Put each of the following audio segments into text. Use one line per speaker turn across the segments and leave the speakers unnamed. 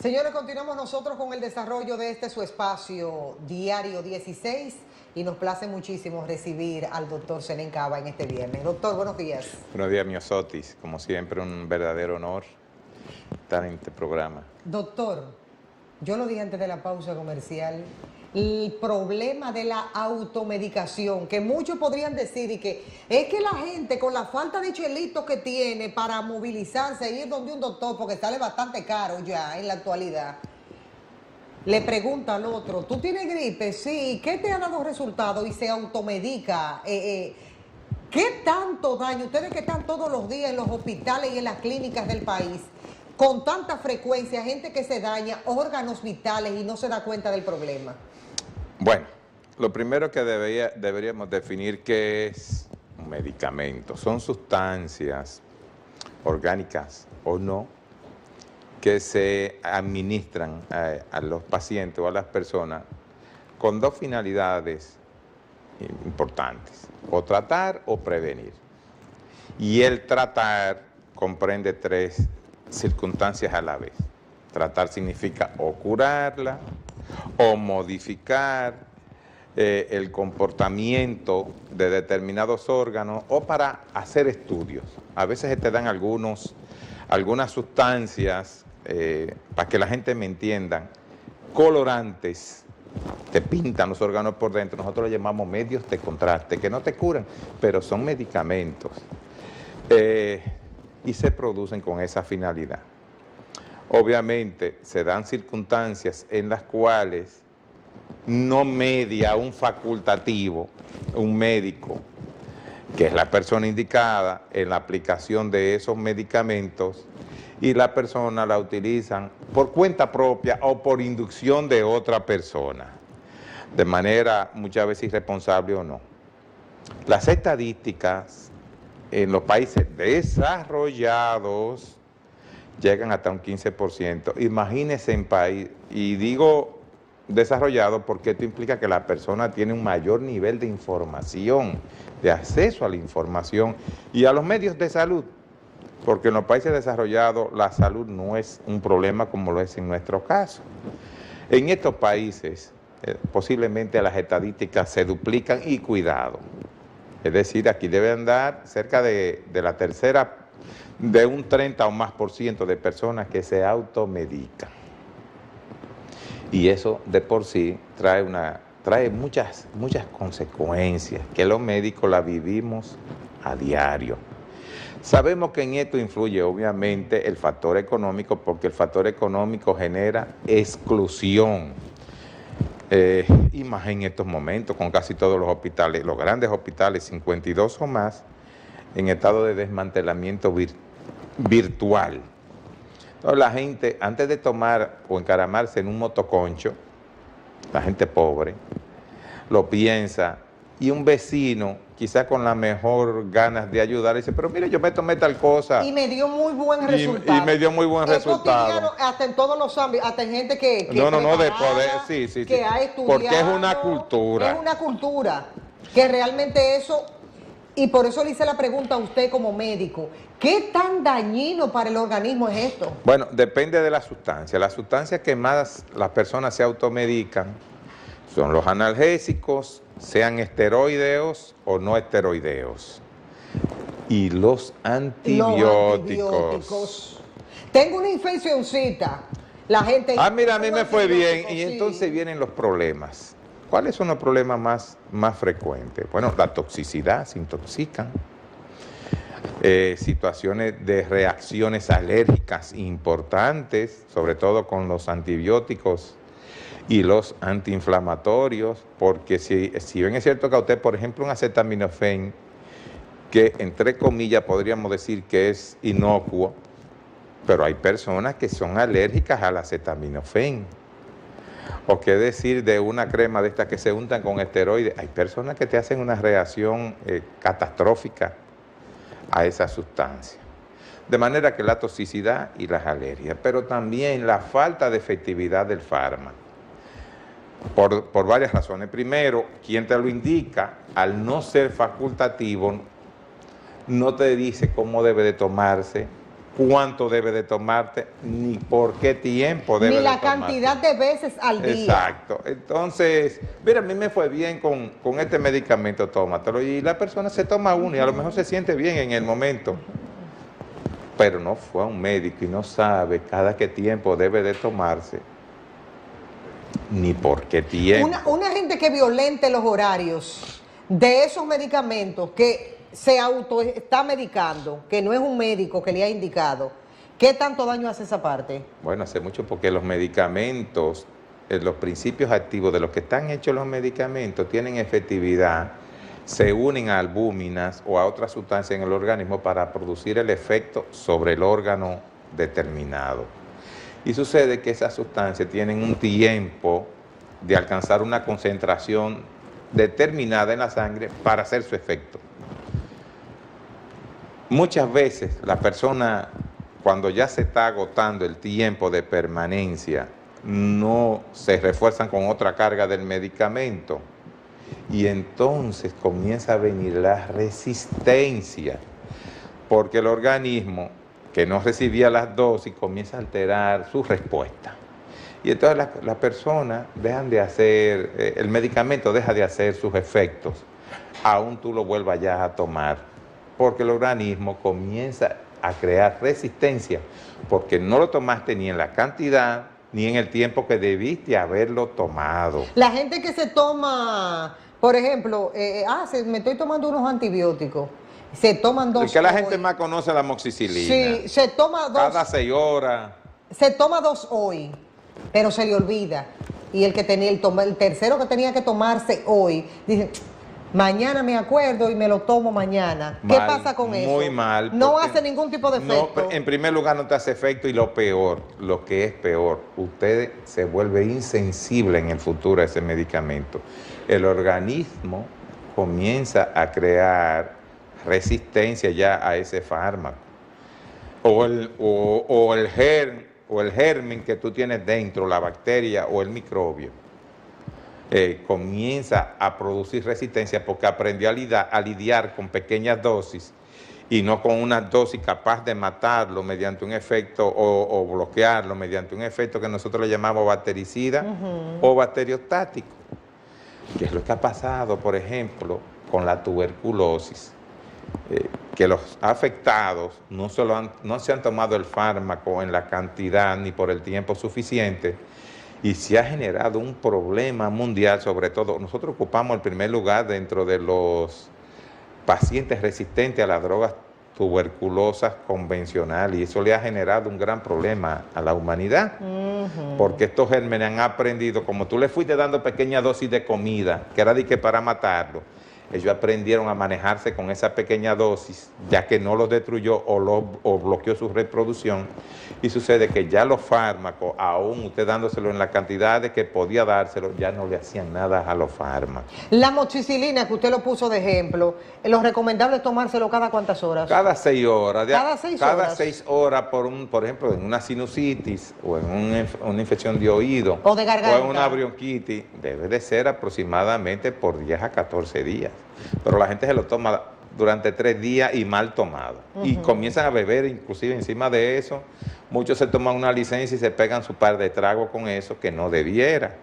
Señores, continuamos nosotros con el desarrollo de este su espacio Diario 16 y nos place muchísimo recibir al doctor Zenén Cava en este viernes. Doctor, buenos días.
Buenos días, Miosotis. Como siempre, un verdadero honor estar en este programa.
Doctor, yo lo dije antes de la pausa comercial, el problema de la automedicación, que muchos podrían decir y que es que la gente con la falta de chelitos que tiene para movilizarse y ir donde un doctor, porque sale bastante caro ya en la actualidad, le pregunta al otro, ¿tú tienes gripe? Sí, ¿qué te ha dado resultado? Y se automedica. ¿Qué tanto daño? Ustedes que están todos los días en los hospitales y en las clínicas del país, con tanta frecuencia, gente que se daña órganos vitales y no se da cuenta del problema.
Bueno, lo primero que deberíamos definir qué es un medicamento. Son sustancias orgánicas o no que se administran a los pacientes o a las personas con dos finalidades importantes: o tratar o prevenir. Y el tratar comprende tres circunstancias a la vez. Tratar significa o curarla, o modificar el comportamiento de determinados órganos, o para hacer estudios. A veces te dan algunas sustancias, para que la gente me entienda, colorantes, te pintan los órganos por dentro. Nosotros lo llamamos medios de contraste, que no te curan, pero son medicamentos. Y se producen con esa finalidad. Obviamente se dan circunstancias en las cuales no media un facultativo, un médico, que es la persona indicada en la aplicación de esos medicamentos, y la persona la utilizan por cuenta propia o por inducción de otra persona, de manera muchas veces irresponsable o no. Las estadísticas en los países desarrollados llegan hasta un 15%. Imagínense en país, y digo desarrollado porque esto implica que la persona tiene un mayor nivel de información, de acceso a la información y a los medios de salud, porque en los países desarrollados la salud no es un problema como lo es en nuestro caso. En estos países posiblemente las estadísticas se duplican y cuidado. Es decir, aquí debe andar cerca de la tercera, de un 30 o más % de personas que se automedican. Y eso de por sí trae muchas consecuencias, que los médicos la vivimos a diario. Sabemos que en esto influye obviamente el factor económico, porque el factor económico genera exclusión. Y más en estos momentos, con casi todos los hospitales, los grandes hospitales, 52 o más, en estado de desmantelamiento virtual. Entonces la gente, antes de tomar o encaramarse en un motoconcho, la gente pobre, lo piensa, y un vecino, quizás con la mejor ganas de ayudar, dice, pero mire, yo me tomé tal cosa.
Y me dio muy buen resultado.
Y me dio muy buen resultado.
Hasta en todos los ámbitos, hasta en gente que
de poder, sí.
Que ha estudiado.
Porque es una cultura.
Es una cultura, que realmente eso, y por eso le hice la pregunta a usted como médico, ¿qué tan dañino para el organismo es esto?
Bueno, depende de la sustancia. Las sustancias que más las personas se automedican son los analgésicos, sean esteroideos o no esteroideos, y los antibióticos.
Tengo una infeccióncita, la gente...
mira, a mí me fue bien, y entonces vienen los problemas. ¿Cuáles son los problemas más frecuentes? Bueno, la toxicidad, se intoxican. Situaciones de reacciones alérgicas importantes, sobre todo con los antibióticos y los antiinflamatorios, porque si bien es cierto que a usted, por ejemplo, un acetaminofén, que entre comillas podríamos decir que es inocuo, pero hay personas que son alérgicas al acetaminofén. O qué decir de una crema de estas que se untan con esteroides, hay personas que te hacen una reacción catastrófica a esa sustancia. De manera que la toxicidad y las alergias, pero también la falta de efectividad del fármaco. Por varias razones. Primero, quien te lo indica, al no ser facultativo, no te dice cómo debe de tomarse cuánto debe de tomarte, ni por qué tiempo debe
Ni
de
la
tomarte.
cantidad de veces al día.
Exacto. Entonces, mira, a mí me fue bien con este medicamento, tómatelo. Y la persona se toma uno y a lo mejor se siente bien en el momento. Pero no fue a un médico y no sabe cada qué tiempo debe de tomarse, ni por qué tiempo.
Una gente que violente los horarios de esos medicamentos que se auto está medicando, que no es un médico que le ha indicado, ¿qué tanto daño hace esa parte?
Bueno, hace mucho porque los medicamentos, los principios activos de los que están hechos los medicamentos tienen efectividad, se unen a albúminas o a otras sustancias en el organismo para producir el efecto sobre el órgano determinado. Y sucede que esas sustancias tienen un tiempo de alcanzar una concentración determinada en la sangre para hacer su efecto. Muchas veces la persona, cuando ya se está agotando el tiempo de permanencia, no se refuerzan con otra carga del medicamento y entonces comienza a venir la resistencia, porque el organismo que no recibía las dosis comienza a alterar su respuesta. Y entonces las personas dejan de hacer, el medicamento deja de hacer sus efectos, aún tú lo vuelvas ya a tomar, porque el organismo comienza a crear resistencia, porque no lo tomaste ni en la cantidad, ni en el tiempo que debiste haberlo tomado.
La gente que se toma, por ejemplo, me estoy tomando unos antibióticos, se toman 2
El que la
hoy.
gente más conoce la amoxicilina.
Sí, se toma 2.
Cada 6 horas.
Se toma 2 hoy, pero se le olvida. Y el que tenía el tercero que tenía que tomarse hoy, dice, mañana me acuerdo y me lo tomo mañana. ¿Qué pasa con eso?
Muy mal.
No hace ningún tipo de efecto.
No, en primer lugar no te hace efecto y lo peor, lo que es peor, usted se vuelve insensible en el futuro a ese medicamento. El organismo comienza a crear resistencia ya a ese fármaco. O el germen que tú tienes dentro, la bacteria o el microbio. Comienza a producir resistencia porque aprendió a lidiar con pequeñas dosis y no con una dosis capaz de matarlo mediante un efecto o bloquearlo mediante un efecto que nosotros le llamamos bactericida o bacteriostático, que es lo que ha pasado, por ejemplo, con la tuberculosis, que los afectados no se han tomado el fármaco en la cantidad ni por el tiempo suficiente, y se ha generado un problema mundial. Sobre todo, nosotros ocupamos el primer lugar dentro de los pacientes resistentes a las drogas tuberculosas convencionales, y eso le ha generado un gran problema a la humanidad, porque estos gérmenes han aprendido, como tú le fuiste dando pequeñas dosis de comida, que era de que para matarlo, ellos aprendieron a manejarse con esa pequeña dosis, ya que no los destruyó o bloqueó su reproducción. Y sucede que ya los fármacos, aún usted dándoselo en la cantidad de que podía dárselo, ya no le hacían nada a los fármacos.
La amoxicilina, que usted lo puso de ejemplo, lo recomendable es tomárselo cada ¿cuántas horas?
Cada 6 horas.
¿Cada 6 horas?
Cada 6 horas, por ejemplo, en una sinusitis o en una infección de oído.
O de garganta.
O en una bronquitis, debe de ser aproximadamente por 10 a 14 días. Pero la gente se lo toma durante 3 días y mal tomado. Y comienzan a beber, inclusive encima de eso. Muchos se toman una licencia y se pegan su par de tragos con eso que no debiera.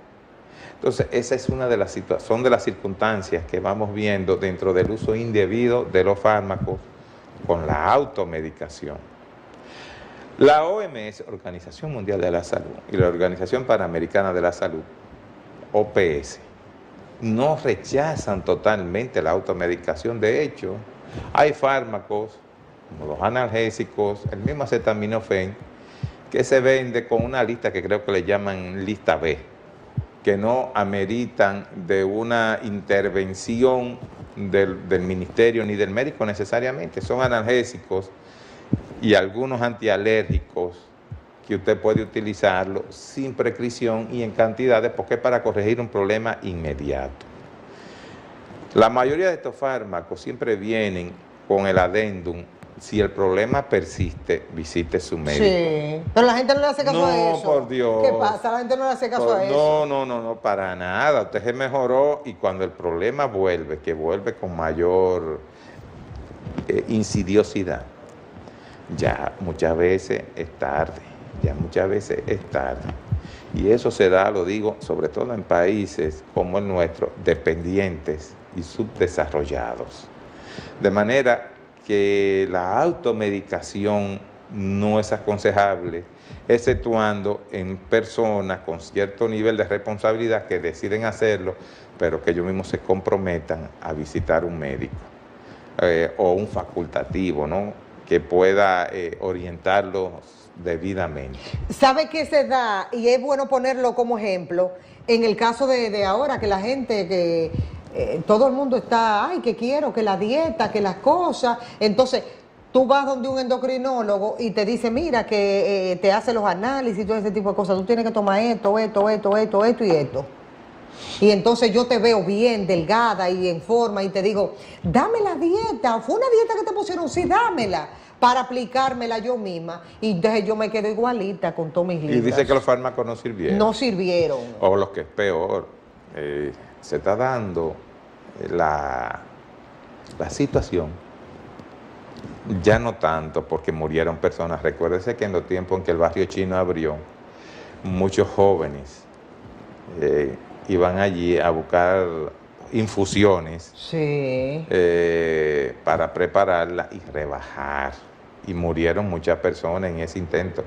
Entonces, esa es una de las son de las circunstancias que vamos viendo dentro del uso indebido de los fármacos con la automedicación. La OMS, Organización Mundial de la Salud, y la Organización Panamericana de la Salud, OPS, no rechazan totalmente la automedicación. De hecho, hay fármacos, como los analgésicos, el mismo acetaminofén, que se vende con una lista que creo que le llaman lista B, que no ameritan de una intervención del ministerio ni del médico necesariamente. Son analgésicos y algunos antialérgicos que usted puede utilizarlo sin prescripción y en cantidades, porque es para corregir un problema inmediato. La mayoría de estos fármacos siempre vienen con el adendum: si el problema persiste, visite su médico.
Sí, pero la gente no le hace caso a eso.
No, por Dios.
¿Qué pasa? La gente no le hace caso a eso.
No, para nada. Usted se mejoró y cuando el problema vuelve, que vuelve con mayor insidiosidad, ya muchas veces es tarde, ya muchas veces es tarde. Y eso se da, lo digo, sobre todo en países como el nuestro, dependientes y subdesarrollados. De manera que la automedicación no es aconsejable, exceptuando en personas con cierto nivel de responsabilidad que deciden hacerlo, pero que ellos mismos se comprometan a visitar un médico o un facultativo, ¿no?, que pueda orientarlos debidamente.
¿Sabe qué se da? Y es bueno ponerlo como ejemplo. En el caso de ahora, que la gente, que todo el mundo está, ay, que quiero, que la dieta, que las cosas. Entonces, tú vas donde un endocrinólogo y te dice, mira, que te hace los análisis y todo ese tipo de cosas. Tú tienes que tomar esto y esto. Y entonces yo te veo bien, delgada y en forma, y te digo, dame la dieta. ¿Fue una dieta que te pusieron? Sí, dámela, para aplicármela yo misma. Y entonces yo me quedo igualita con todos mis libras.
Y dice que los fármacos no sirvieron.
No sirvieron.
O lo que es peor, se está dando la situación, ya no tanto porque murieron personas. Recuérdese que en los tiempos en que el barrio chino abrió, muchos jóvenes iban allí a buscar infusiones,
sí,
para prepararla y rebajar. Y murieron muchas personas en ese intento.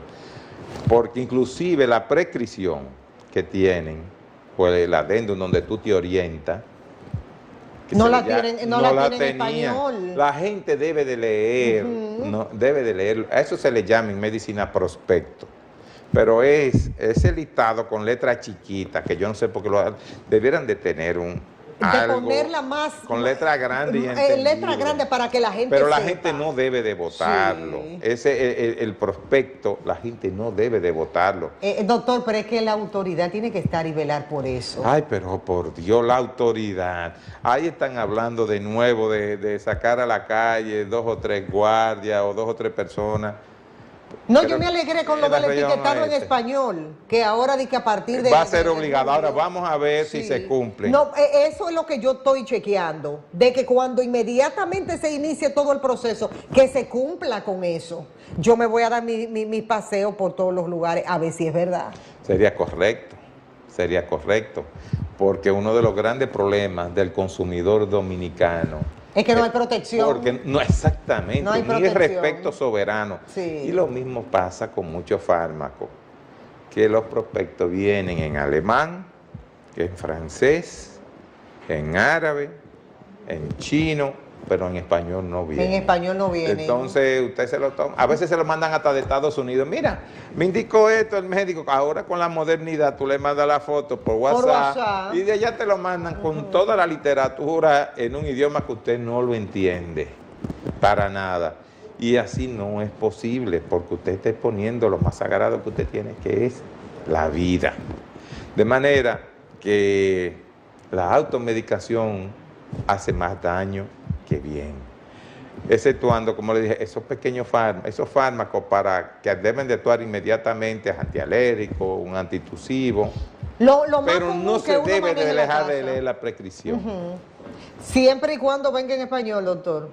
Porque inclusive la prescripción que tienen, o el adendum donde tú te orientas,
no la tienen en español.
La gente debe de leer, no, debe de leer. A eso se le llama en medicina prospecto. Pero es ese listado con letras chiquitas, que yo no sé por qué debieran de tener algo,
ponerla más
con letra grande y
letra grande para que la gente
pero la
sepa.
gente no debe de votarlo. Sí. El prospecto, la gente no debe de votarlo.
Doctor, pero es que la autoridad tiene que estar y velar por eso.
Ay, pero por Dios, la autoridad. Ahí están hablando de nuevo de sacar a la calle 2 o 3 guardias o 2 o 3 personas.
No, yo me alegré con lo del etiquetado en español, que ahora di que a partir de...
Va a ser obligado. Ahora vamos a ver si se cumple.
No, eso es lo que yo estoy chequeando, de que cuando inmediatamente se inicie todo el proceso, que se cumpla con eso. Yo me voy a dar mi paseo por todos los lugares, a ver si es verdad.
Sería correcto, porque uno de los grandes problemas del consumidor dominicano
es que no hay protección.
Porque no, exactamente,
no hay
ni el respeto soberano.
Sí.
Y lo mismo pasa con muchos fármacos, que los prospectos vienen en alemán, en francés, en árabe, en chino, pero en español no viene.
En español no viene.
Entonces usted se lo toma. A veces se lo mandan hasta de Estados Unidos. Mira, me indicó esto el médico. Ahora con la modernidad tú le mandas la foto por WhatsApp. Y de allá te lo mandan con toda la literatura en un idioma que usted no lo entiende para nada. Y así no es posible, porque usted está exponiendo lo más sagrado que usted tiene, que es la vida. De manera que la automedicación hace más daño que bien, exceptuando, como le dije, esos pequeños fármacos que deben de actuar inmediatamente, antialérgico, un antitusivo, pero no se debe de dejar de leer la prescripción.
Siempre y cuando venga en español, doctor.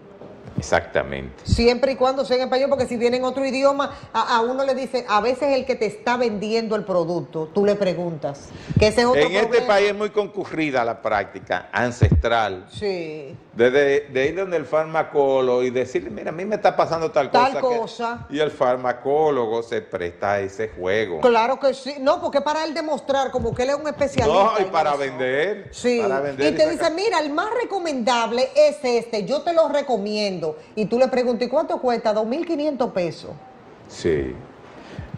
Exactamente.
Siempre y cuando sea en español, porque si viene en otro idioma, a uno le dice, a veces el que te está vendiendo el producto, tú le preguntas, que ese es otro problema.
Este país es muy concurrida la práctica ancestral.
Sí.
De ir donde el farmacólogo y decirle, mira, a mí me está pasando tal cosa. Y el farmacólogo se presta a ese juego.
Claro que sí. No, porque para él demostrar como que él es un especialista.
No, y para vender.
Sí.
Para vender
y te dice, mira, el más recomendable es este, yo te lo recomiendo. Y tú le preguntas, ¿y cuánto cuesta? 2.500 pesos.
Sí.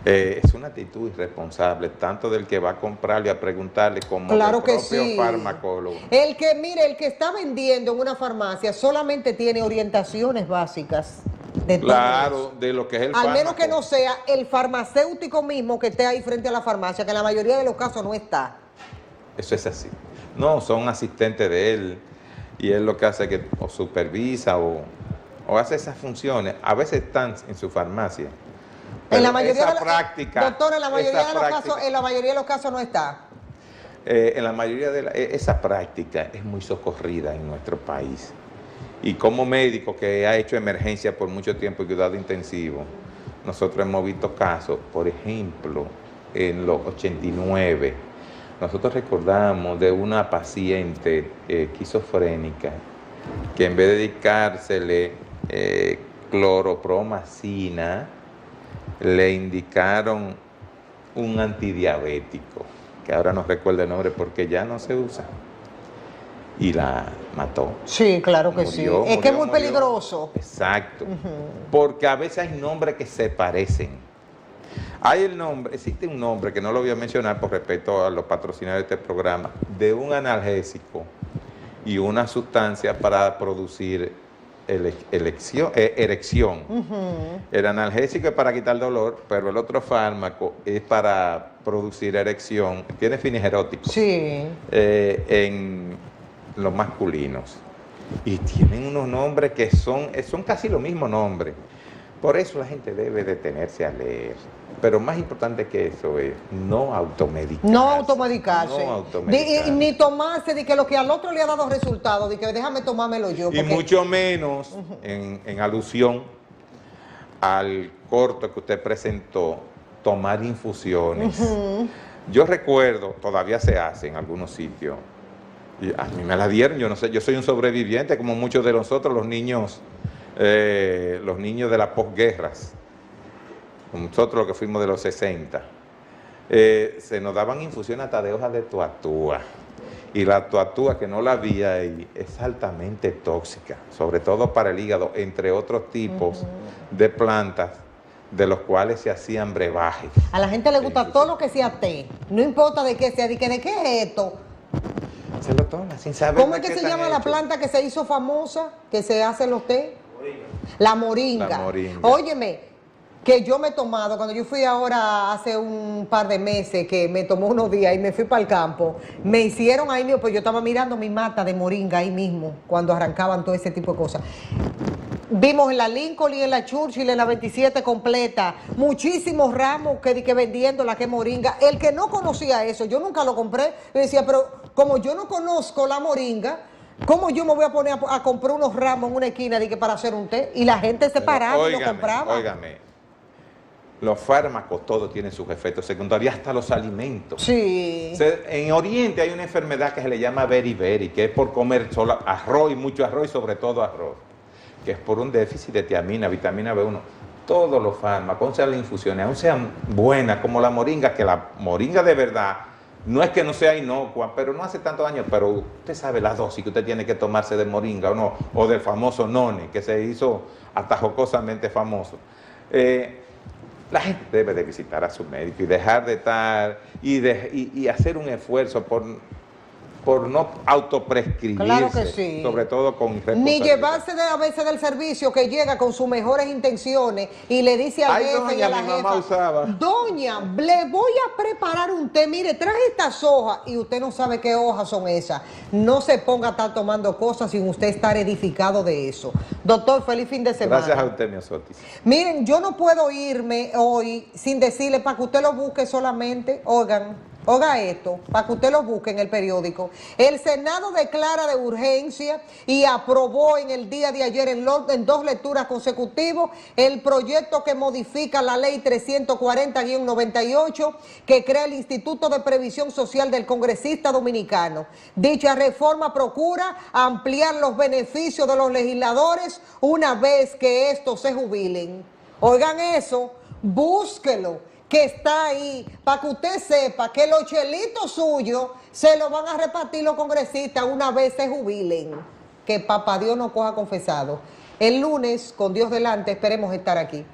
Es una actitud irresponsable, tanto del que va a comprarle, a preguntarle, como del propio farmacólogo.
El que está vendiendo en una farmacia solamente tiene orientaciones básicas. De
lo que es el fármaco.
Al menos que no sea el farmacéutico mismo que esté ahí frente a la farmacia, que en la mayoría de los casos no está.
Eso es así. No, son asistentes de él, y él lo que hace es que o supervisa o hace esas funciones. A veces están en su farmacia.
En la mayoría de los
práctica,
doctor, en la mayoría de los casos no está.
Esa práctica es muy socorrida en nuestro país. Y como médico que ha hecho emergencia por mucho tiempo y cuidado intensivo, nosotros hemos visto casos, por ejemplo, en los 89, nosotros recordamos de una paciente esquizofrénica que en vez de dedicársele cloropromacina, le indicaron un antidiabético, que ahora no recuerdo el nombre porque ya no se usa, y la mató.
Sí, claro que
Murió,
sí. Es que es muy
murió.
peligroso.
Exacto. Porque a veces hay nombres que se parecen. Hay el nombre, existe un nombre que no lo voy a mencionar por respeto a los patrocinadores de este programa, de un analgésico y una sustancia para producir erección. El analgésico es para quitar dolor, pero el otro fármaco es para producir erección. Tiene fines eróticos.
Sí.
En los masculinos. Y tienen unos nombres que son casi los mismos nombres. Por eso la gente debe detenerse a leer. Pero más importante que eso es no automedicarse.
No automedicarse.
No automedicarse.
Ni tomarse de que lo que al otro le ha dado resultado, de que déjame tomármelo yo.
Y mucho menos en alusión al corto que usted presentó, tomar infusiones. Yo recuerdo, todavía se hace en algunos sitios, y a mí me la dieron, yo no sé, yo soy un sobreviviente como muchos de nosotros, los niños de las posguerras, nosotros los que fuimos de los 60, se nos daban infusiones hasta de hojas de tuatúa, y la tuatúa, que no la había ahí, es altamente tóxica, sobre todo para el hígado, entre otros tipos de plantas, de los cuales se hacían brebajes.
A la gente le gusta todo lo que sea té, no importa de qué sea, de qué es esto.
Se lo toma sin saber.
¿Cómo es que se llama la planta que se hizo famosa, que se hace en los té? La moringa.
La moringa.
Óyeme, que yo me he tomado, cuando yo fui ahora hace un par de meses, que me tomó unos días y me fui para el campo, me hicieron ahí mismo, pues yo estaba mirando mi mata de moringa ahí mismo, cuando arrancaban todo ese tipo de cosas. Vimos en la Lincoln y en la Churchill, en la 27 completa, muchísimos ramos que vendiendo la que moringa. El que no conocía eso, yo nunca lo compré, yo decía, pero como yo no conozco la moringa, ¿cómo yo me voy a poner a comprar unos ramos en una esquina para hacer un té? Y la gente se paraba y lo compraba.
Óigame, los fármacos todos tienen sus efectos secundarios, hasta los alimentos.
Sí.
En Oriente hay una enfermedad que se le llama beriberi, que es por comer solo arroz y mucho arroz y sobre todo arroz, que es por un déficit de tiamina, vitamina B1. Todos los fármacos, sean las infusiones, aún sean buenas como la moringa, que la moringa de verdad no es que no sea inocua, pero no hace tanto daño, pero usted sabe la dosis que usted tiene que tomarse de moringa o no, o del famoso noni, que se hizo hasta jocosamente famoso. La gente debe de visitar a su médico y dejar de estar y hacer un esfuerzo por no autoprescribirse,
claro que sí.
Sobre todo con responsabilidad.
Ni llevarse a veces del servicio que llega con sus mejores intenciones y le dice al jefe y a la jefa, doña, le voy a preparar un té, mire, traje estas hojas y usted no sabe qué hojas son esas. No se ponga a estar tomando cosas sin usted estar edificado de eso. Doctor, feliz fin de semana.
Gracias a usted, Miosotis.
Miren, yo no puedo irme hoy sin decirle para que usted lo busque solamente, oiga esto, para que usted lo busque en el periódico. El Senado declara de urgencia y aprobó en el día de ayer en 2 lecturas consecutivas el proyecto que modifica la ley 340-98 que crea el Instituto de Previsión Social del Congresista Dominicano. Dicha reforma procura ampliar los beneficios de los legisladores una vez que estos se jubilen. Oigan eso, búsquelo, que está ahí, para que usted sepa que los chelitos suyos se los van a repartir los congresistas una vez se jubilen. Que papá Dios nos coja confesado. El lunes, con Dios delante, esperemos estar aquí.